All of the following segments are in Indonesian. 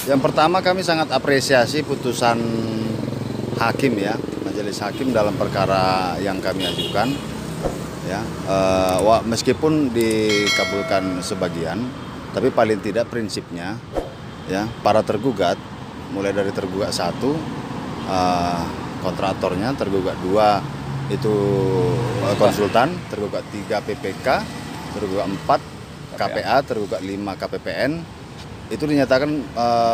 Yang pertama kami sangat apresiasi putusan hakim ya, majelis hakim dalam perkara yang kami ajukan ya. Meskipun dikabulkan sebagian, tapi paling tidak prinsipnya ya para tergugat, mulai dari tergugat 1 kontraktornya, tergugat 2 itu konsultan, tergugat 3 PPK, tergugat 4 KPA, tergugat 5 KPPN itu dinyatakan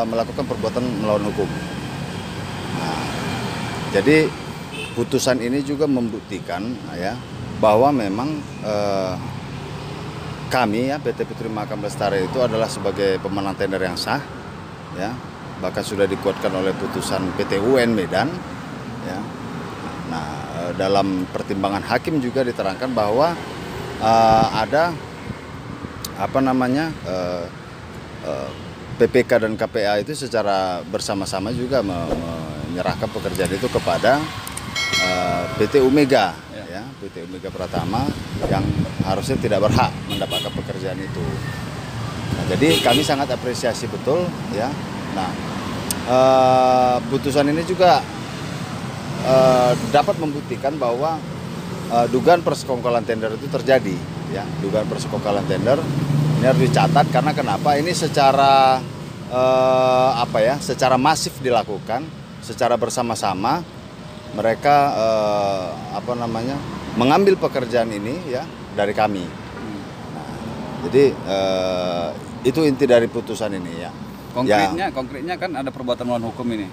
melakukan perbuatan melawan hukum. Nah, jadi putusan ini juga membuktikan ya bahwa memang kami ya PT Putri Mahakam Lestari itu adalah sebagai pemenang tender yang sah ya, bahkan sudah dikuatkan oleh putusan PT UN Medan ya. Nah, dalam pertimbangan hakim juga diterangkan bahwa ada PPK dan KPA itu secara bersama-sama juga menyerahkan pekerjaan itu kepada PT Umega ya, PT Umega Pratama yang harusnya tidak berhak mendapatkan pekerjaan itu. Nah, jadi kami sangat apresiasi betul ya. Nah, putusan ini juga dapat membuktikan bahwa dugaan persekongkolan tender itu terjadi ya. Dugaan persekongkolan tender ini harus dicatat karena kenapa? Ini secara secara masif dilakukan, secara bersama-sama mereka mengambil pekerjaan ini ya dari kami. Nah, jadi itu inti dari putusan ini ya. Konkretnya kan ada perbuatan melawan hukum ini.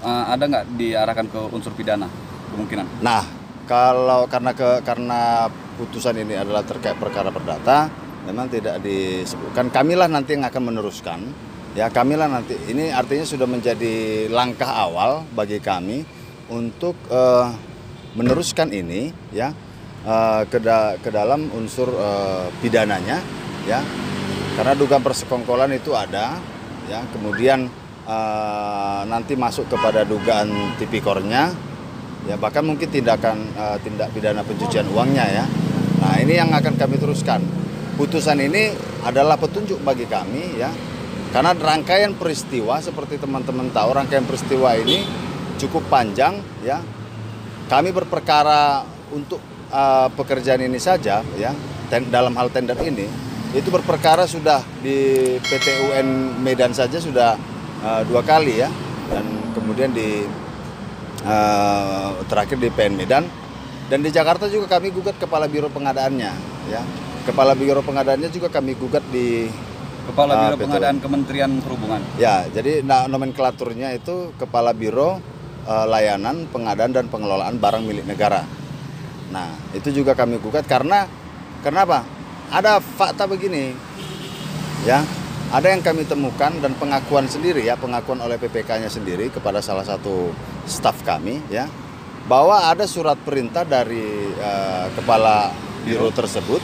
Ada nggak diarahkan ke unsur pidana kemungkinan? Nah, karena putusan ini adalah terkait perkara perdata, memang tidak disebutkan. Kamilah nanti yang akan meneruskan. Ya, kamilah nanti. Ini artinya sudah menjadi langkah awal bagi kami untuk meneruskan ini ya ke dalam unsur pidananya ya. Karena dugaan persekongkolan itu ada ya, kemudian nanti masuk kepada dugaan tipikornya ya, bahkan mungkin tindak pidana pencucian uangnya ya. Nah, ini yang akan kami teruskan. Putusan ini adalah petunjuk bagi kami ya, karena rangkaian peristiwa seperti teman-teman tahu, rangkaian peristiwa ini cukup panjang ya. Kami berperkara untuk pekerjaan ini saja ya, dalam hal tender ini itu berperkara sudah di PT UN Medan saja sudah 2 kali ya, dan kemudian terakhir di PN Medan, dan di Jakarta juga kami gugat kepala biro pengadaannya ya. Kepala Biro Pengadaannya juga kami gugat di Kepala Biro Pengadaan Kementerian Perhubungan. Ya, jadi nomenklaturnya itu Kepala Biro Layanan Pengadaan dan Pengelolaan Barang Milik Negara. Nah, itu juga kami gugat karena kenapa? Ada fakta begini, ya, ada yang kami temukan dan pengakuan sendiri ya, pengakuan oleh PPK-nya sendiri kepada salah satu staf kami ya, bahwa ada surat perintah dari Kepala Biro tersebut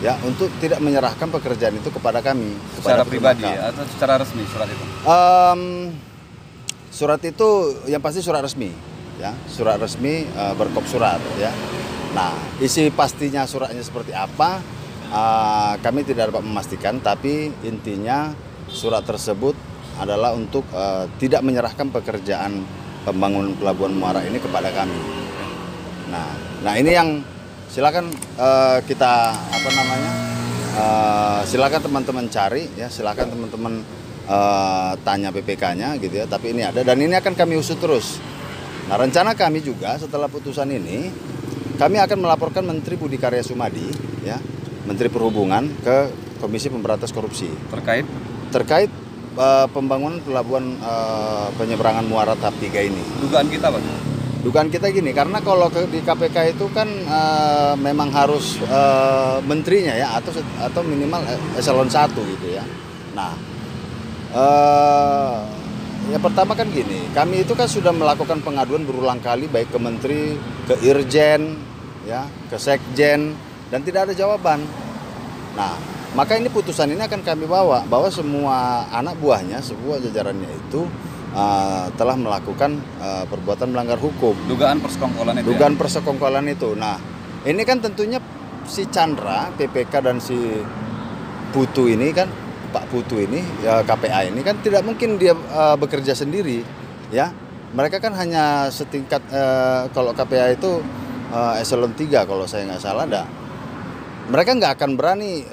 ya untuk tidak menyerahkan pekerjaan itu kepada kami. Secara pribadi atau secara resmi surat itu? Surat itu yang pasti surat resmi, ya, surat resmi berkop surat, ya. Nah, isi pastinya suratnya seperti apa, kami tidak dapat memastikan, tapi intinya surat tersebut adalah untuk tidak menyerahkan pekerjaan pembangunan Pelabuhan Muara ini kepada kami. Nah ini yang silakan silakan teman-teman cari ya, silakan teman-teman tanya PPK-nya gitu ya, tapi ini ada dan ini akan kami usut terus. Nah, rencana kami juga setelah putusan ini kami akan melaporkan Menteri Budi Karya Sumadi ya, Menteri Perhubungan ke Komisi Pemberantasan Korupsi terkait pembangunan pelabuhan penyeberangan Muara tahap 3 ini. Dugaan kita, Pak? Dugaan kita gini, karena kalau di KPK itu kan memang harus menterinya ya, atau minimal eselon 1 gitu ya. Nah, yang pertama kan gini, kami itu kan sudah melakukan pengaduan berulang kali baik ke menteri, ke irjen, ya, ke sekjen, dan tidak ada jawaban. Nah, maka ini putusan ini akan kami bawa bahwa semua anak buahnya, semua jajarannya itu telah melakukan perbuatan melanggar hukum. Dugaan persekongkolan itu. Dugaan persekongkolan itu. Nah, ini kan tentunya si Chandra, PPK dan si Putu ini kan Pak Putu ini, ya, KPA ini kan tidak mungkin dia bekerja sendiri, ya. Mereka kan hanya setingkat, kalau KPA itu eselon 3 kalau saya nggak salah, mereka nggak akan berani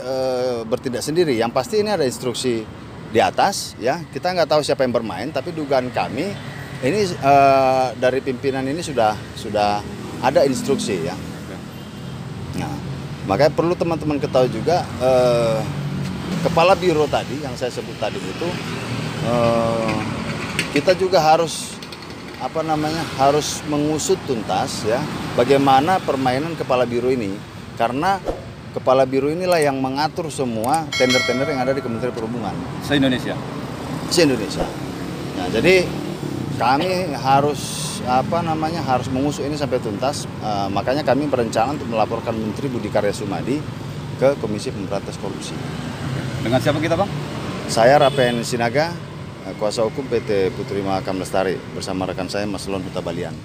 bertindak sendiri. Yang pasti ini ada instruksi di atas, ya. Kita nggak tahu siapa yang bermain, tapi dugaan kami ini dari pimpinan ini sudah ada instruksi, ya. Nah, makanya perlu teman-teman ketahui juga, kepala biro tadi yang saya sebut tadi itu, kita juga harus harus mengusut tuntas, ya, bagaimana permainan kepala biro ini, karena kepala biro inilah yang mengatur semua tender-tender yang ada di Kementerian Perhubungan se-Indonesia. Se-Indonesia. Nah, jadi kami harus harus mengusut ini sampai tuntas. Makanya kami berencana untuk melaporkan Menteri Budi Karya Sumadi ke Komisi Pemberantasan Korupsi. Dengan siapa kita, Bang? Saya Rapen Sinaga, kuasa hukum PT Putri Mahakam Lestari, bersama rekan saya Mas Lon Huta Balian.